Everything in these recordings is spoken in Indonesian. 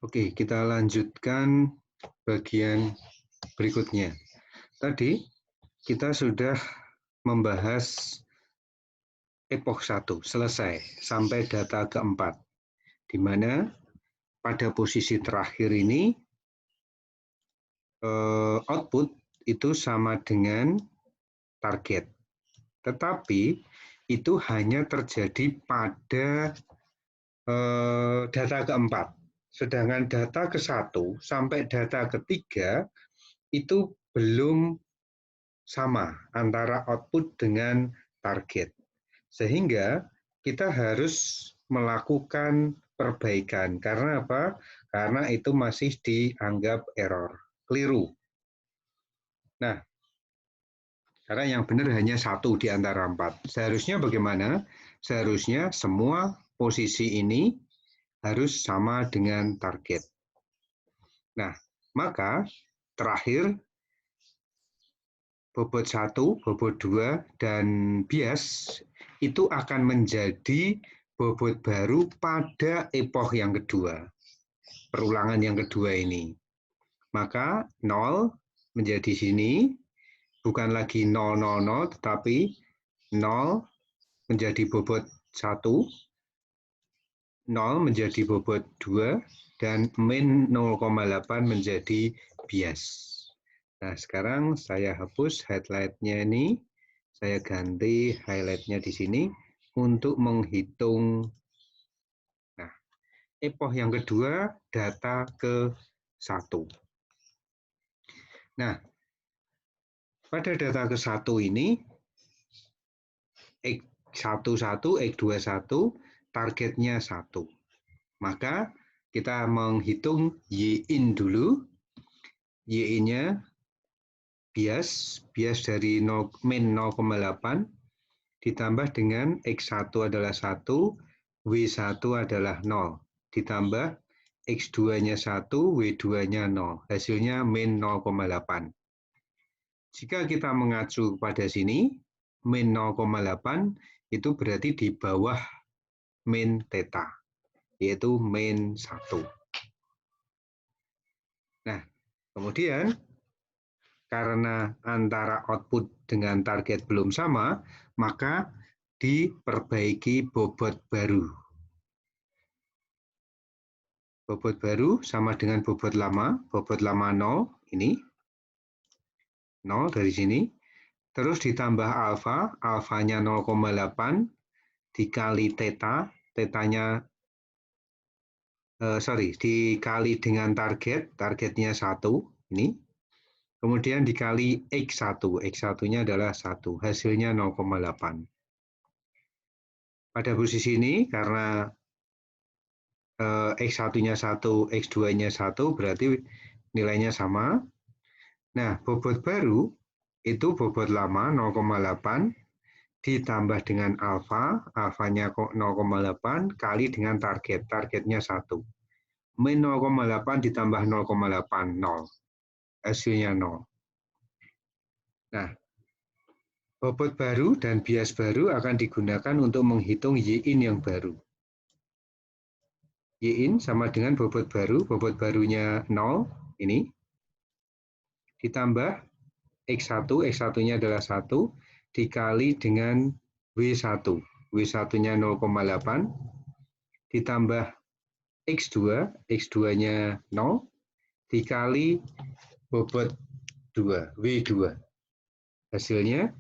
Oke, kita lanjutkan bagian berikutnya. Tadi kita sudah membahas epoch 1, selesai, sampai data keempat, di mana pada posisi terakhir ini output itu sama dengan target. Tetapi itu hanya terjadi pada data keempat. Sedangkan data ke-1 sampai data ketiga itu belum sama antara output dengan target. Sehingga kita harus melakukan perbaikan. Karena apa? Karena itu masih dianggap error, keliru. Nah, karena yang benar hanya 1 di antara 4. Seharusnya bagaimana? Seharusnya semua posisi ini harus sama dengan target. Nah, maka terakhir bobot 1, bobot 2, dan bias itu akan menjadi bobot baru pada epoch yang kedua. Perulangan yang kedua ini. Maka 0 menjadi sini, bukan lagi 000, tetapi 0 menjadi bobot 1, 0 menjadi bobot 2, dan min 0,8 menjadi bias. Nah, sekarang saya hapus highlight-nya ini, saya ganti highlight-nya di sini untuk menghitung. Nah, epoch yang kedua, data ke-1. Nah, pada data ke-1 ini, X11, X21, targetnya 1. Maka kita menghitung Y-in dulu. Y-in-nya bias dari min 0,8 ditambah dengan X1 adalah 1, W1 adalah 0. Ditambah X2-nya 1, W2-nya 0. Hasilnya min 0,8. Jika kita mengacu pada sini, min 0,8 itu berarti di bawah min theta, yaitu min 1. Nah, kemudian karena antara output dengan target belum sama, maka diperbaiki bobot baru. Bobot baru sama dengan bobot lama 0, ini 0 dari sini, terus ditambah alfa, alfanya 0,8 dikali theta, tetanya dikali dengan target, targetnya 1, ini, kemudian dikali X1, X1-nya adalah 1, hasilnya 0,8. Pada posisi ini, karena X1-nya 1, X2-nya 1, berarti nilainya sama. Nah, bobot baru itu bobot lama 0,8 ditambah dengan alfa, alfanya 0,8 kali dengan target, targetnya 1. Min 0,8 ditambah 0,8, 0. Hasilnya 0. Nah, bobot baru dan bias baru akan digunakan untuk menghitung Y-in yang baru. Y-in sama dengan bobot barunya 0, ini, ditambah X1, X1-nya adalah 1, dikali dengan W1, W1-nya 0,8, ditambah X2, X2-nya 0, dikali bobot 2, W2. Hasilnya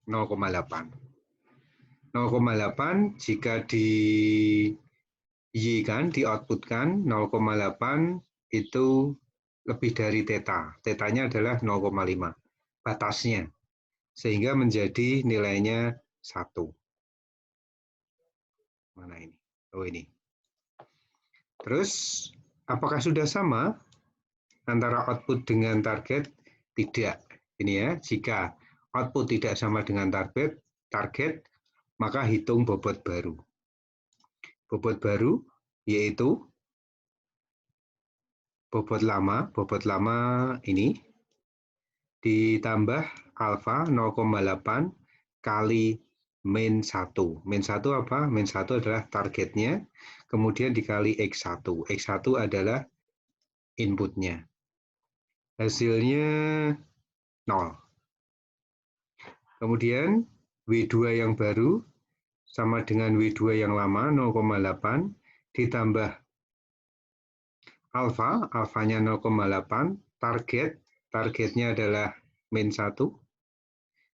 0,8. 0,8 jika di Y-kan, di output-kan, 0,8 itu lebih dari theta. Tetanya adalah 0,5, batasnya. Sehingga menjadi nilainya 1. Mana ini? Oh, ini. Terus, apakah sudah sama antara output dengan target? Tidak. Ini ya, jika output tidak sama dengan target, maka hitung bobot baru. Bobot baru yaitu bobot lama ini ditambah alfa 0,8 kali min 1. Min 1 apa? Min 1 adalah targetnya, kemudian dikali X1. X1 adalah inputnya. Hasilnya 0. Kemudian W2 yang baru sama dengan W2 yang lama 0,8 ditambah alfa, alfanya 0,8, targetnya adalah min 1,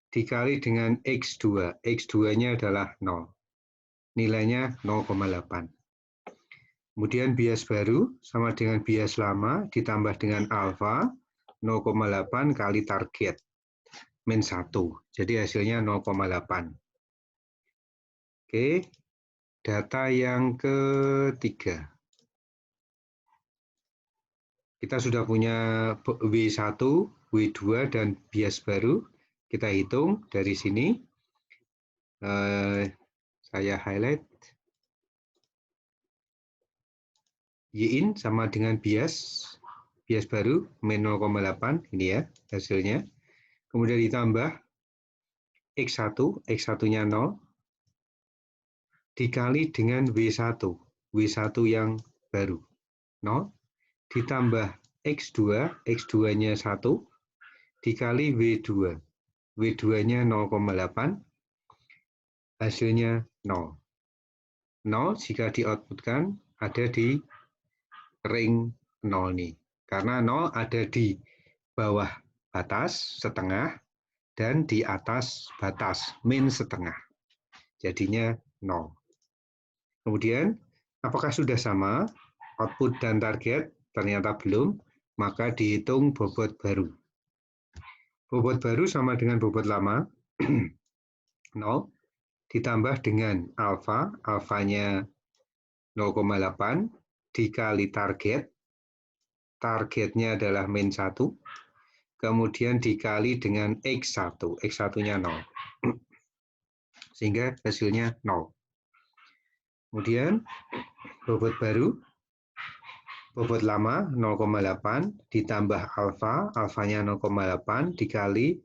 dikali dengan X2, X2-nya adalah 0, nilainya 0,8. Kemudian bias baru sama dengan bias lama ditambah dengan alfa 0,8 kali target, min 1, jadi hasilnya 0,8. Oke, data yang ketiga. Kita sudah punya W1, W2, dan bias baru. Kita hitung dari sini. Saya highlight. Y-in sama dengan bias baru, min 0,8. Ini ya hasilnya. Kemudian ditambah X1, X1-nya 0. Dikali dengan W1, W1 yang baru, 0. Ditambah X2, X2-nya 1, dikali W2, W2-nya 0,8, hasilnya 0. 0 jika di-outputkan ada di ring 0 nih, karena 0 ada di bawah batas setengah dan di atas batas min setengah, jadinya 0. Kemudian, apakah sudah sama output dan target? Ternyata belum, maka dihitung bobot baru. Bobot baru sama dengan bobot lama, 0, ditambah dengan alfa, alfanya 0,8, dikali target, targetnya adalah min 1, kemudian dikali dengan X1, X1-nya 0, sehingga hasilnya 0. Kemudian bobot baru, bobot lama 0,8 ditambah alfa, alfanya 0,8 dikali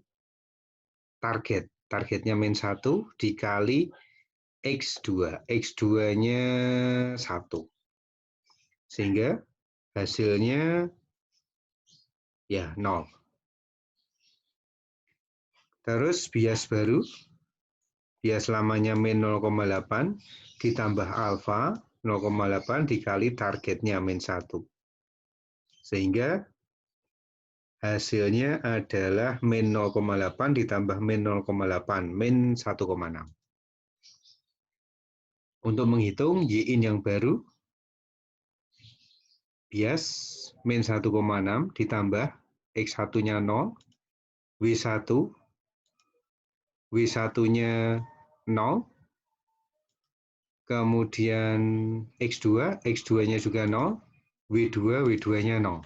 target, targetnya min 1 dikali X2, X2-nya 1. Sehingga hasilnya ya 0. Terus bias baru, bias lamanya min 0,8 ditambah alfa 0,8 dikali targetnya min 1. Sehingga hasilnya adalah min 0,8 ditambah min 0,8, min 1,6. Untuk menghitung Y-in yang baru, bias min 1,6 ditambah X1-nya 0, W1, W1-nya 0, kemudian X2, X2-nya juga 0, W2, W2-nya 0.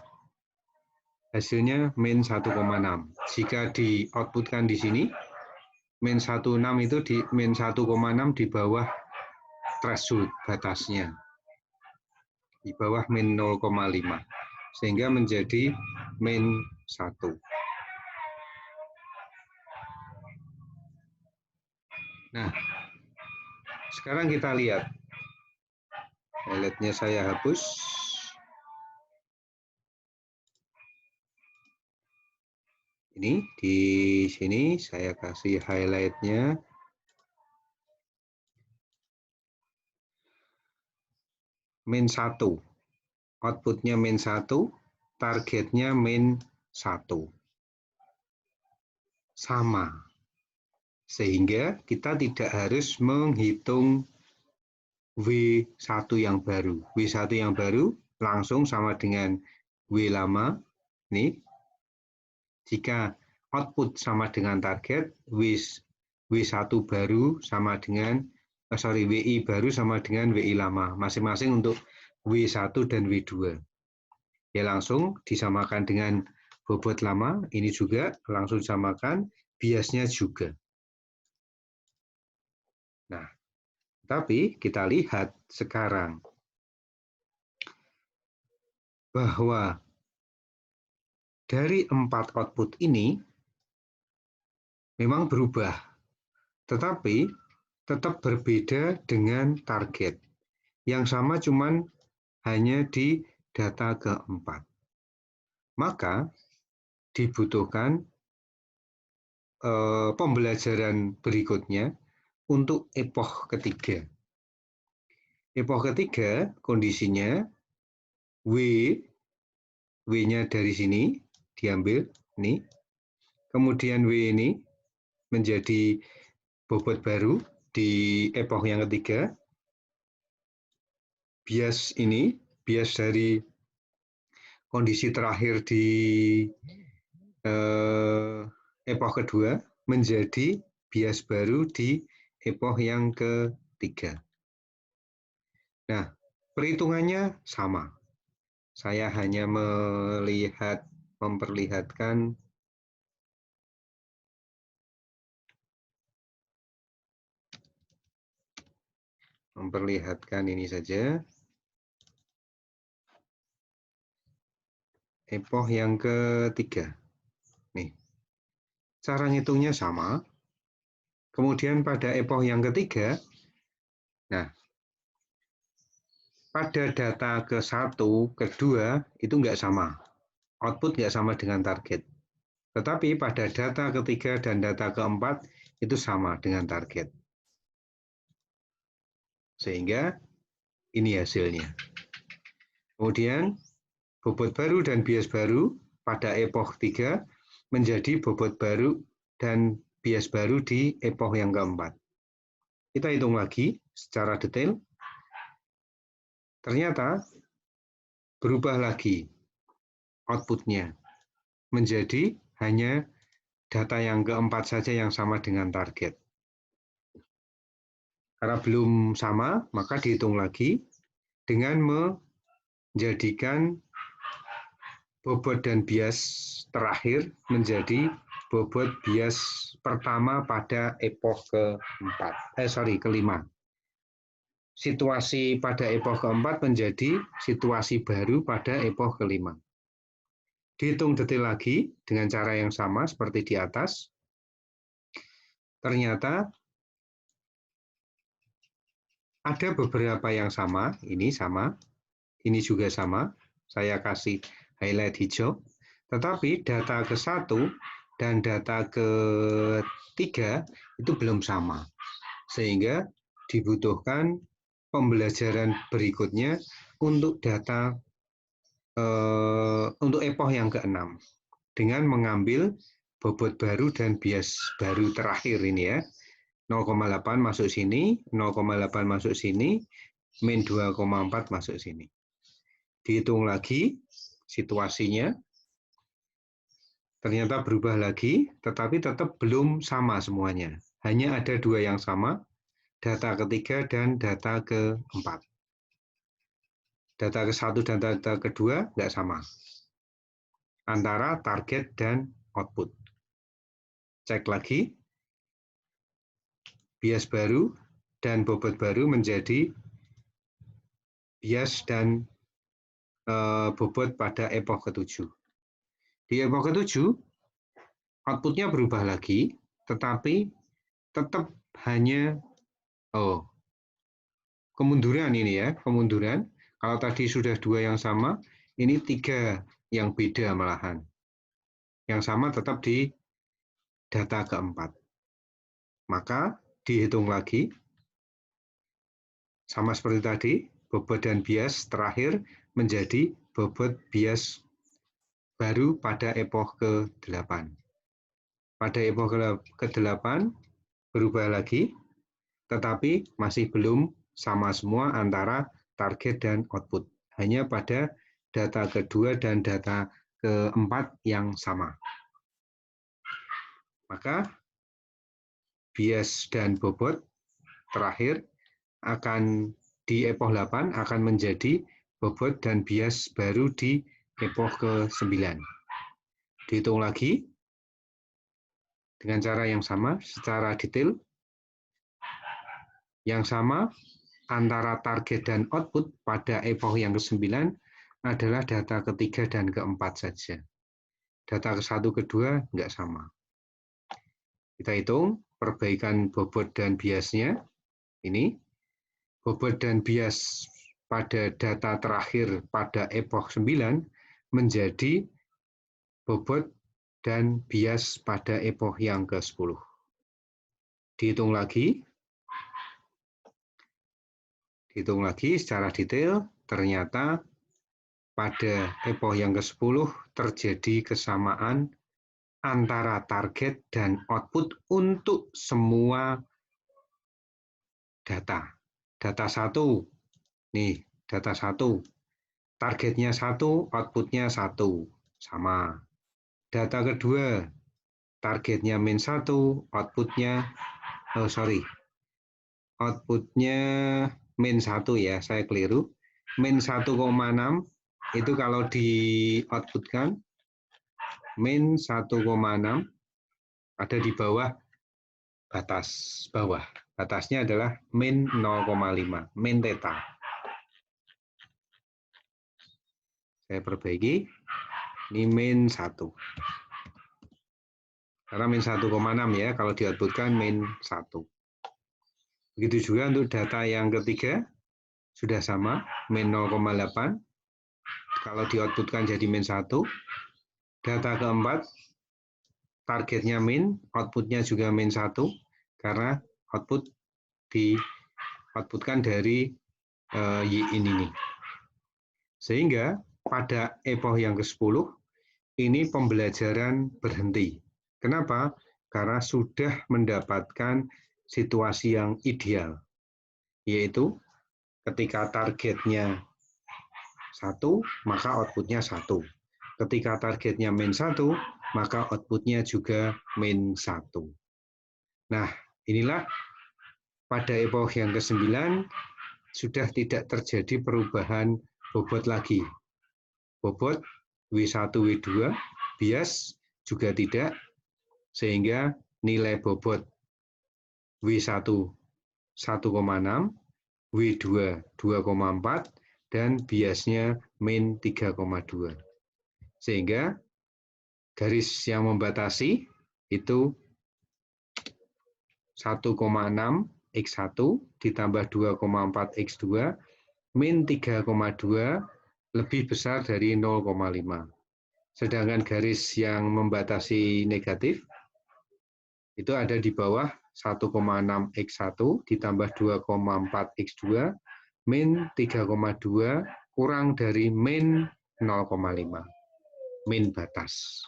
Hasilnya min 1,6. Jika di-outputkan di sini, min 1,6 itu di min 1,6 di bawah threshold batasnya. Di bawah min 0,5. Sehingga menjadi min 1. Nah, sekarang kita lihat. Highlight-nya saya hapus. Ini di sini saya kasih highlight-nya. Min 1. Output-nya min 1, targetnya min 1. Sama. Sehingga kita tidak harus menghitung W1 yang baru. W1 yang baru langsung sama dengan W lama. Nih. Jika output sama dengan target, W1 baru sama dengan WI baru sama dengan WI lama. Masing-masing untuk W1 dan W2. Ya langsung disamakan dengan bobot lama, ini juga langsung disamakan, biasnya juga. Nah, tapi kita lihat sekarang bahwa dari 4 output ini memang berubah, tetapi tetap berbeda dengan target. Yang sama cuman hanya di data keempat. Maka dibutuhkan pembelajaran berikutnya untuk epoch ketiga. Epoch ketiga kondisinya W-nya dari sini diambil, nih. Kemudian W ini menjadi bobot baru di epoch yang ketiga. Bias ini, bias dari kondisi terakhir di epoch kedua menjadi bias baru di epoch yang ketiga. Nah, perhitungannya sama. Saya hanya memperlihatkan ini saja. Epoch yang ketiga. Nih. Cara ngitungnya sama. Kemudian pada epoch yang ketiga, nah, pada data ke-1, ke-2 itu nggak sama. Output nggak sama dengan target. Tetapi pada data ketiga dan data keempat itu sama dengan target. Sehingga ini hasilnya. Kemudian bobot baru dan bias baru pada epoch 3 menjadi bobot baru dan bias baru di epoch yang keempat. Kita hitung lagi secara detail. Ternyata berubah lagi outputnya menjadi hanya data yang keempat saja yang sama dengan target. Karena belum sama, maka dihitung lagi dengan menjadikan bobot dan bias terakhir menjadi bobot bias pertama pada epoch kelima. Situasi pada epoch keempat menjadi situasi baru pada epoch kelima. Dihitung detail lagi dengan cara yang sama seperti di atas. Ternyata ada beberapa yang sama, ini juga sama. Saya kasih highlight hijau. Tetapi data ke-1 dan data ke-3 itu belum sama. Sehingga dibutuhkan pembelajaran berikutnya untuk data untuk epoch yang ke-6 dengan mengambil bobot baru dan bias baru terakhir ini ya. 0,8 masuk sini, 0,8 masuk sini, min 2,4 masuk sini. Dihitung lagi situasinya. Ternyata berubah lagi, tetapi tetap belum sama semuanya. Hanya ada dua yang sama, data ketiga dan data keempat. Data ke-1 dan data kedua nggak sama antara target dan output. Cek lagi, bias baru dan bobot baru menjadi bias dan bobot pada epoch ke-7. Di epoch ke-7, outputnya berubah lagi, tetapi tetap hanya kemunduran ini ya, kemunduran. Kalau tadi sudah dua yang sama, ini 3 yang beda malahan. Yang sama tetap di data keempat. Maka dihitung lagi, sama seperti tadi, bobot dan bias terakhir menjadi bobot bias baru pada epoch ke-8. Pada epoch ke-8 berubah lagi, tetapi masih belum sama semua antara target dan output. Hanya pada data kedua dan data keempat yang sama. Maka bias dan bobot terakhir akan di epoch 8 akan menjadi bobot dan bias baru di epoch ke-9. Dihitung lagi dengan cara yang sama secara detail. Yang sama antara target dan output pada epoch yang ke-9 adalah data ketiga dan keempat saja. Data ke-1, ke-2 nggak sama. Kita hitung perbaikan bobot dan biasnya. Ini bobot dan bias pada data terakhir pada epoch 9 menjadi bobot dan bias pada epoch yang ke-10. Dihitung lagi secara detail, ternyata pada epoch yang ke-10 terjadi kesamaan antara target dan output untuk semua data. Data 1, nih data 1, targetnya 1, outputnya 1, sama. Data kedua, targetnya -1, outputnya -1 ya, saya keliru. -1,6 itu kalau di outputkan -1,6 ada di bawah batas bawah. Batasnya adalah -0,5, min theta. Saya perbaiki, ini -1. Karena -1,6 ya, kalau di outputkan -1. Begitu juga untuk data yang ketiga, sudah sama, -0,8. Kalau di outputkan jadi -1. Data keempat, targetnya min, outputnya juga -1, karena output di outputkan dari Y ini nih. Sehingga pada epoch yang ke-10, ini pembelajaran berhenti. Kenapa? Karena sudah mendapatkan situasi yang ideal, yaitu ketika targetnya 1, maka outputnya 1. Ketika targetnya -1, maka outputnya juga -1. Nah, inilah pada epoch yang ke-9 sudah tidak terjadi perubahan bobot lagi. Bobot W1, W2, bias juga tidak, sehingga nilai bobot W1 1,6, W2 2,4, dan biasnya -3,2. Sehingga garis yang membatasi itu 1,6 X1 ditambah 2,4 X2 -3,2 lebih besar dari 0,5. Sedangkan garis yang membatasi negatif itu ada di bawah 1,6 X1 ditambah 2,4 X2 -3,2 kurang dari -0,5. Min batas.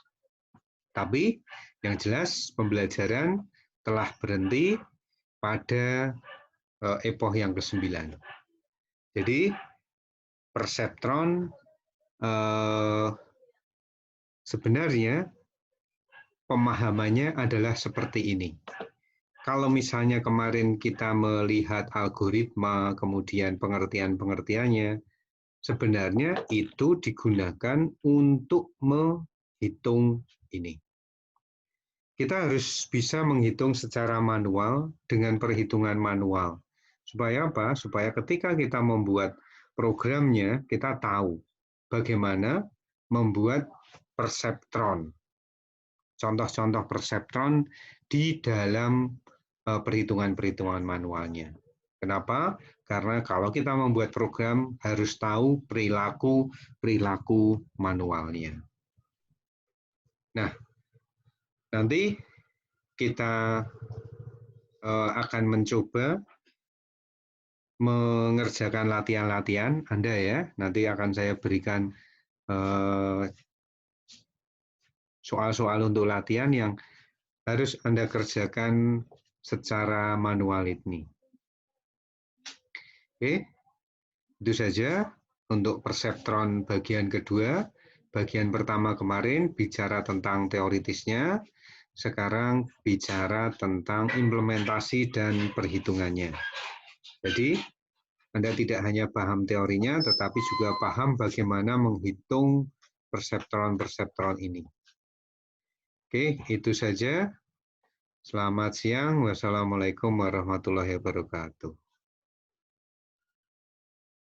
Tapi yang jelas pembelajaran telah berhenti pada epoch yang ke-9. Jadi perseptron sebenarnya pemahamannya adalah seperti ini. Kalau misalnya kemarin kita melihat algoritma, kemudian pengertian-pengertiannya, sebenarnya itu digunakan untuk menghitung ini. Kita harus bisa menghitung secara manual dengan perhitungan manual. Supaya apa? Supaya ketika kita membuat programnya, kita tahu bagaimana membuat perseptron. Contoh-contoh perseptron di dalam perhitungan-perhitungan manualnya. Kenapa? Karena kalau kita membuat program harus tahu perilaku manualnya. Nah, nanti kita akan mencoba mengerjakan latihan-latihan Anda ya. Nanti akan saya berikan soal-soal untuk latihan yang harus Anda kerjakan secara manual ini. Oke, itu saja untuk perseptron bagian kedua. Bagian pertama kemarin bicara tentang teoritisnya, sekarang bicara tentang implementasi dan perhitungannya. Jadi, Anda tidak hanya paham teorinya, tetapi juga paham bagaimana menghitung perseptron-perseptron ini. Oke, itu saja. Selamat siang. Wassalamualaikum warahmatullahi wabarakatuh.